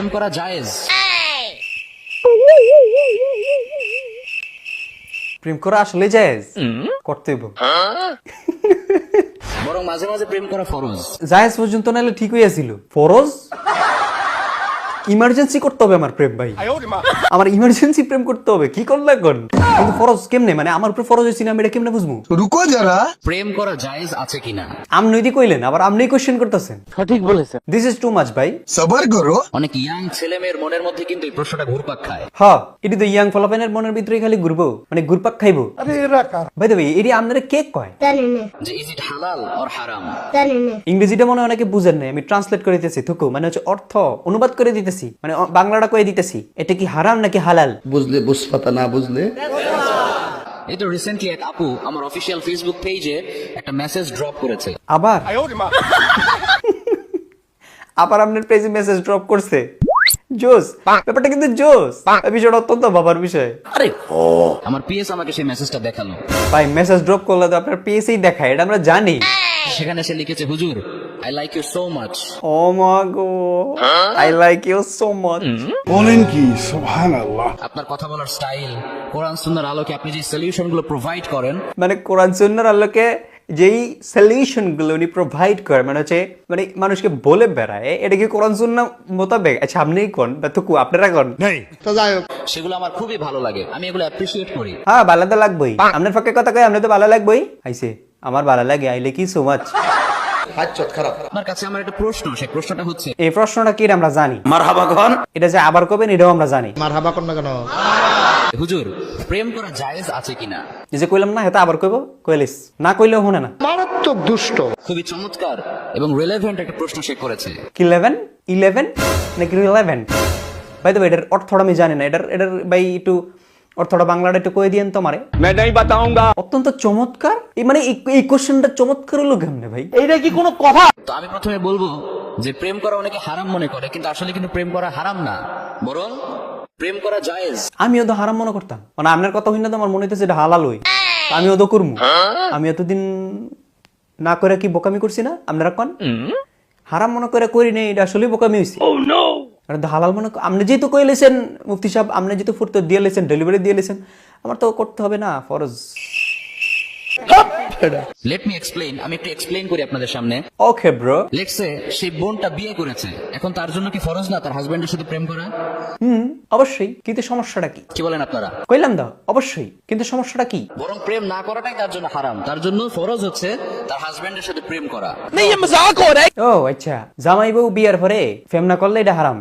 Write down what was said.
প্রেম করা জায়েজ। প্রেম করা আসলে জায়েজ, করতে হইব। বরং মাঝে মাঝে প্রেম করা ফরজ। জায়েজ পর্যন্ত নাহলে ঠিক হইয়াছিল, ফরজ ইমার্জেন্সি করতে হবে আমার প্রেম ভাই, আমার ইমার্জেন্সি প্রেম করতে হবে, কি করলে এখন? কিন্তু ফরজ কেমনে, মানে আমার উপর ফরজ হয়েছি না, আমি এটা কেমনে বুঝবো? रुको जरा প্রেম করা জায়েজ আছে কিনা। আপনি যদি কইলেন, আবার আপনি কোশ্চেন করতেছেন। সঠিক বলেছেন। দিস ইজ টু মাচ ভাই। सबर करो অনেক ইয়াং ছেলে মেয়ের মনের মধ্যে কিন্তু এই প্রশ্নটা ঘুরপাক খায়। হ্যাঁ, এটি তো ইয়াং ফলাফেনের মনের ভিতরে খালি ঘুরবো, মানে ঘুরপাক খাইবো। ভাই তো ভাই, এটি আপনারা কে কয়? যে ইজ ইট হালাল অর হারাম। ইংরেজিটা মনে হয় অনেকে বুঝেন নাই, আমি ট্রান্সলেট করে দিতেছি, থুকু মানে হচ্ছে অর্থ অনুবাদ করে দিতেছি, মানে বাংলাটা কয়ে দিতেছি, এটা কি হারাম নাকি হালাল? বুঝলে বুঝপাতা, না বুঝলে এই তো রিসেন্টলি এক আপু আমার অফিসিয়াল ফেসবুক পেজে একটা মেসেজ ড্রপ করেছে। আবার আবার আপনার পেজে মেসেজ ড্রপ করছে, জোস, ব্যাপারটা কিন্তু জোস, এই বিষয়টা অত্যন্ত ভাবার বিষয়। আমার পিএস আমাকে সেই মেসেজটা দেখালো। ভাই মেসেজ ড্রপ করলে তো আপনার পেজেই দেখায়, এটা আমরা জানি। সেখানে সে লিখেছে, হুজুর I like you so much. ও মা গো, I like you so much. बोलें की सुभान अल्लाह আপনার কথা বলার স্টাইল, কোরআন সুন্নাহর আলোকে আপনি যে সলিউশন গুলো প্রোভাইড করেন, মানে কোরআন সুন্নাহর আলোকে যেই সলিউশন গুলো উনি প্রোভাইড করে, মানে হচ্ছে মানে মানুষকে বলে বেড়ায়, এটা কি কোরআন সুন্নাহ মোতাবেক? আচ্ছা আপনিই কোন বা তুকু আপনারা কোন? সেগুলো আমার খুবই ভালো লাগে, আমি এগুলো অ্যাপ্রিসিয়েট করি। হ্যাঁ, ভালো তো লাগবেই, আপনার পক্ষে কথা কই, আপনার তো ভালো লাগবেই। আইছে আমার ভালো লাগে, I like you so much. আপনার কাছে আমার একটা প্রশ্ন, সেই প্রশ্নটা হচ্ছে, এই প্রশ্নটা কি আমরা জানি, মারহাবা খান, এটা যে আবার কবেন এটাও আমরা জানি। হুজুর প্রেম করা জায়েজ আছে কিনা। এই যে কইলাম না, এটা আবার কইব, কইলিস না কইলেও শুনে না। খুবই চমৎকার এবং রিলেভেন্ট একটা প্রশ্ন সে করেছে। কি 11 নাকি 11? ভাই তো এটার অর্থটা আমি জানি না, এটার এটার ভাই একটু অর্থটা বাংলাটা একটু কয়ে দিয়েন তো আমারে। मैं नहीं बताऊंगा। অত্যন্ত চমৎকার, এই মানে এই কোশ্চেনটা চমৎকার হলো কেমনে ভাই? এইটা কি কোনো কথা? তো আমি প্রথমে বলবো যে প্রেম করা অনেকে হারাম মনে করে, কিন্তু আসলে কিন্তু প্রেম করা হারাম না, বরং প্রেম করা জায়েজ। আমিও তো হারাম মনে করতাম, মানে আপনার কথা হইনা তো আমার মনে হইতেছে এটা হালাল হই, আমিও তো করবো। আমি এতদিন না করে কি বোকামি করছি না? আপনারা কোন হারাম মনে করে করি নেই, এটা আসলে বোকামি হইছে। এটা তো হালাল মনে আপনি যেহেতু কই লেছেন মুফতি সাহেব, আপনি যেহেতু ফুর্ত দিয়ে লেছেন, ডেলিভারি দিয়ে লেছেন, আমার তো করতে হবে না ফরজ। লেট মি এক্সপ্লেইন, আমি একটু এক্সপ্লেইন করি আপনাদের সামনে। Okay bro. লেটসে সেই বোনটা বিয়ে করেছে, এখন তার জন্য কি ফরজ না তার হাজবেন্ডের সাথে প্রেম করা? অবশ্যই, কিন্তু সমস্যাটা কি? কি বলেন আপনারা? কইলাম দাও অবশ্যই, কিন্তু সমস্যাটা কি? বরং প্রেম না করাটাই তার জন্য হারাম, তার জন্য ফরজ হচ্ছে তার হাজবেন্ডের সাথে প্রেম করা। नहीं ये मजाक हो रहा है। ও আচ্ছা, জামাই বউ বিয়ার পরে প্রেম না করলে এটা হারাম।